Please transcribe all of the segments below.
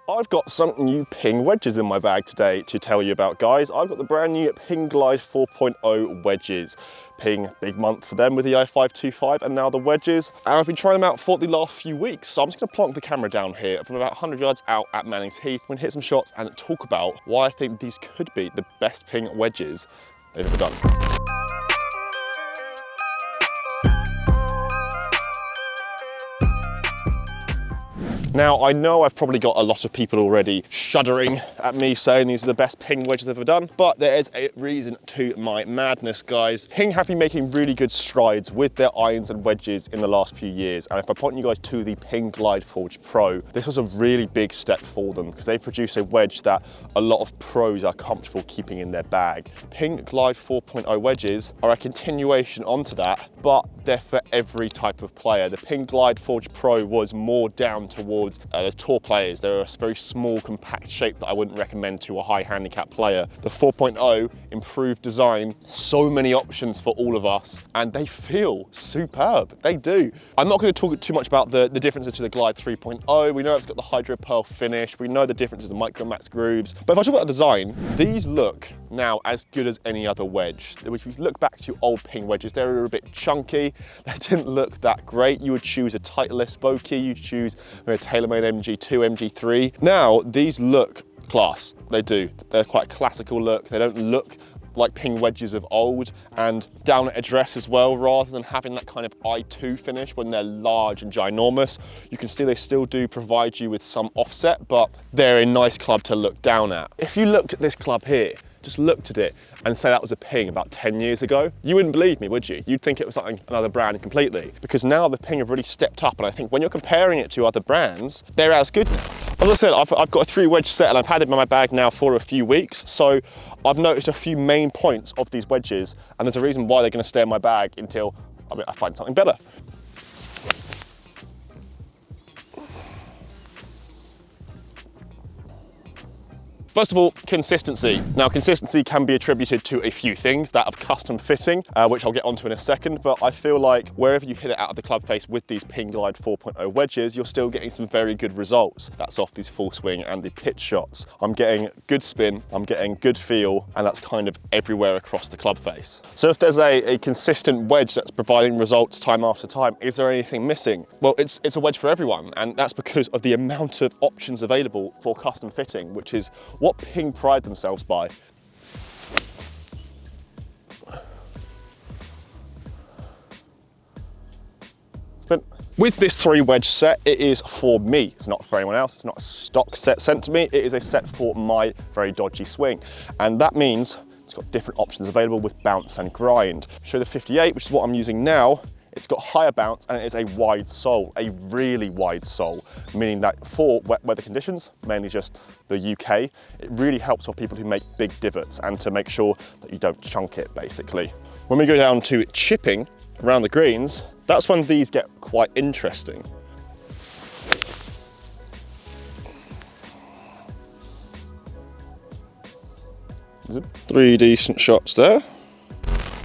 I've got some new Ping wedges in my bag today to tell you about, guys. I've got the brand new Ping Glide 4.0 wedges. Ping, big month for them with the i525 and now the wedges. And I've been trying them out for the last few weeks. So I'm just gonna plonk the camera down here from about 100 yards out at Manning's Heath. I'm gonna hit some shots and talk about why I think these could be the best Ping wedges they've ever done. Now, I know I've probably got a lot of people already shuddering at me saying these are the best Ping wedges I've ever done, but there is a reason to my madness, guys. Ping have been making really good strides with their irons and wedges in the last few years, and if I point you guys to the Ping Glide Forge Pro, this was a really big step for them because they produce a wedge that a lot of pros are comfortable keeping in their bag. Ping Glide 4.0 wedges are a continuation onto that, but they're for every type of player. The Ping Glide Forge Pro was more down towards the tour players. They're a very small, compact shape that I wouldn't recommend to a high handicap player. The 4.0 improved design, so many options for all of us, and they feel superb. They do. I'm not going to talk too much about the differences to the Glide 3.0. We know it's got the Hydropearl finish. We know the differences in Micromax grooves. But if I talk about the design, these look now as good as any other wedge. If you look back to old Ping wedges, they were a bit chunky. They didn't look that great. You would choose a Titleist Vokey, you'd choose a TaylorMade MG2, MG3. Now, these look class. They do. They're quite a classical look. They don't look like Ping wedges of old, and down at address as well, rather than having that kind of I2 finish when they're large and ginormous. You can see they still do provide you with some offset, but they're a nice club to look down at. If you looked at this club here, just looked at it and say that was a Ping about 10 years ago, you wouldn't believe me, would you? You'd think it was something, another brand completely. Because now the Ping have really stepped up, and I think when you're comparing it to other brands, they're as good now. As I said, I've got a 3 wedge set and I've had it in my bag now for a few weeks, so I've noticed a few main points of these wedges, and there's a reason why they're going to stay in my bag until I find something better. First of all, consistency. Now, consistency can be attributed to a few things, that of custom fitting, which I'll get onto in a second, but I feel like wherever you hit it out of the club face with these Ping Glide 4.0 wedges, you're still getting some very good results. That's off these full swing and the pitch shots. I'm getting good spin, I'm getting good feel, and that's kind of everywhere across the club face. So if there's a consistent wedge that's providing results time after time, is there anything missing? Well, it's a wedge for everyone, and that's because of the amount of options available for custom fitting, which is what Ping pride themselves by. But with this 3 wedge set, it is for me. It's not for anyone else. It's not a stock set sent to me. It is a set for my very dodgy swing. And that means it's got different options available with bounce and grind. Show the 58, which is what I'm using now. It's got higher bounce and it is a wide sole, a really wide sole, meaning that for wet weather conditions, mainly just the UK, it really helps for people who make big divots and to make sure that you don't chunk it, basically. When we go down to chipping around the greens, that's when these get quite interesting. There's 3 decent shots there.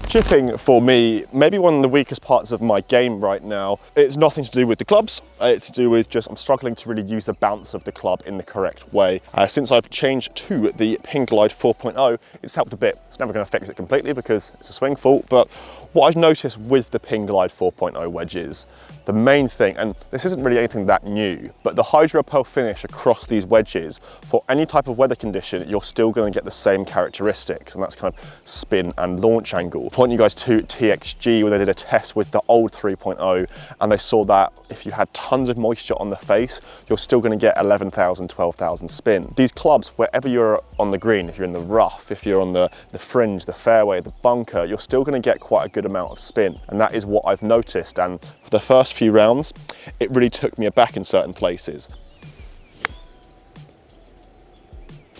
Chipping for me, maybe one of the weakest parts of my game right now. It's nothing to do with the clubs. It's to do with just I'm struggling to really use the bounce of the club in the correct way. Since I've changed to the Ping Glide 4.0, it's helped a bit. It's never going to fix it completely because it's a swing fault, but what I've noticed with the Ping Glide 4.0 wedges, the main thing, and this isn't really anything that new, but the Hydropearl finish across these wedges, for any type of weather condition, you're still going to get the same characteristics, and that's kind of spin and launch angle. Point you guys to TXG, where they did a test with the old 3.0, and they saw that if you had tons of moisture on the face, you're still going to get 11,000, 12,000 spin. These clubs, wherever you're on the green, if you're in the rough, if you're on the fringe, the fairway, the bunker, you're still going to get quite a good amount of spin, and that is what I've noticed. And for the first few rounds, it really took me aback in certain places.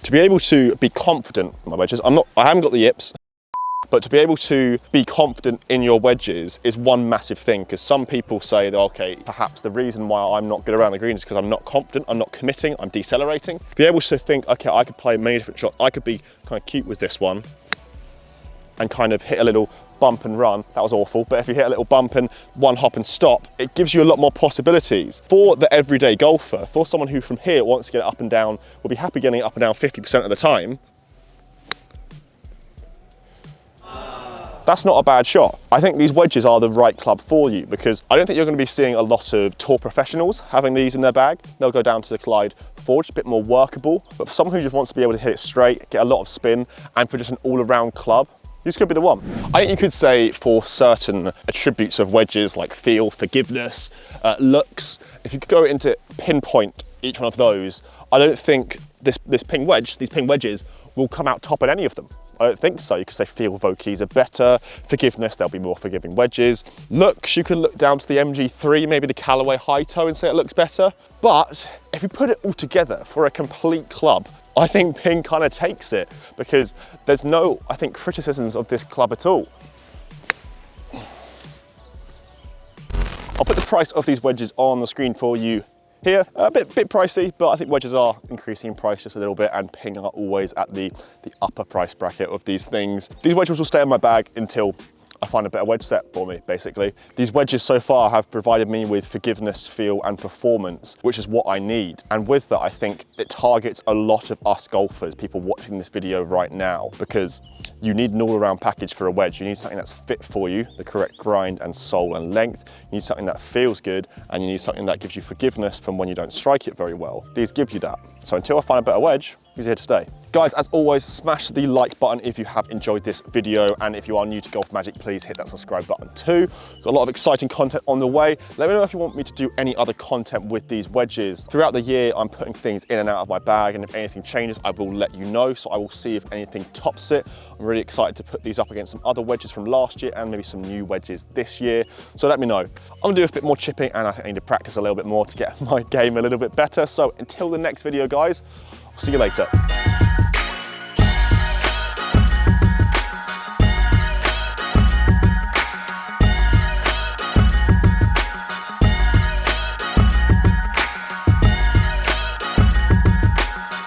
To be able to be confident in my wedges, I haven't got the yips, but to be able to be confident in your wedges is one massive thing, because some people say that, okay, perhaps the reason why I'm not good around the green is because I'm not confident, I'm not committing, I'm decelerating. Be able to think, okay, I could play many different shots. I could be kind of cute with this one, and kind of hit a little bump and run, that was awful, but if you hit a little bump and one hop and stop, it gives you a lot more possibilities. For the everyday golfer, for someone who from here wants to get it up and down, will be happy getting it up and down 50% of the time, that's not a bad shot. I think these wedges are the right club for you because I don't think you're going to be seeing a lot of tour professionals having these in their bag. They'll go down to the Clyde Forge, a bit more workable, but for someone who just wants to be able to hit it straight, get a lot of spin, and for just an all-around club, this could be the one. I think you could say for certain attributes of wedges like feel, forgiveness, looks, if you could go into pinpoint each one of those, I don't think these ping wedges will come out top at any of them. I don't think so. You could say feel Vokeys are better, forgiveness, there'll be more forgiving wedges. Looks, you can look down to the MG3, maybe the Callaway High Toe and say it looks better. But if you put it all together for a complete club, I think Ping kind of takes it because there's no, I think, criticisms of this club at all. I'll put the price of these wedges on the screen for you here. A bit pricey, but I think wedges are increasing in price just a little bit, and Ping are always at the upper price bracket of these things. These wedges will stay in my bag until I find a better wedge set for me, basically. These wedges so far have provided me with forgiveness, feel, and performance, which is what I need. And with that, I think it targets a lot of us golfers, people watching this video right now, because you need an all-around package for a wedge. You need something that's fit for you, the correct grind and sole and length. You need something that feels good, and you need something that gives you forgiveness from when you don't strike it very well. These give you that. So until I find a better wedge, he's here to stay. Guys, as always, smash the like button if you have enjoyed this video, and if you are new to GolfMagic, please hit that subscribe button too. Got a lot of exciting content on the way. Let me know if you want me to do any other content with these wedges. Throughout the year, I'm putting things in and out of my bag, and if anything changes, I will let you know, so I will see if anything tops it. I'm really excited to put these up against some other wedges from last year and maybe some new wedges this year, so let me know. I'm gonna do a bit more chipping, and I think I need to practice a little bit more to get my game a little bit better. So until the next video, guys, I'll see you later.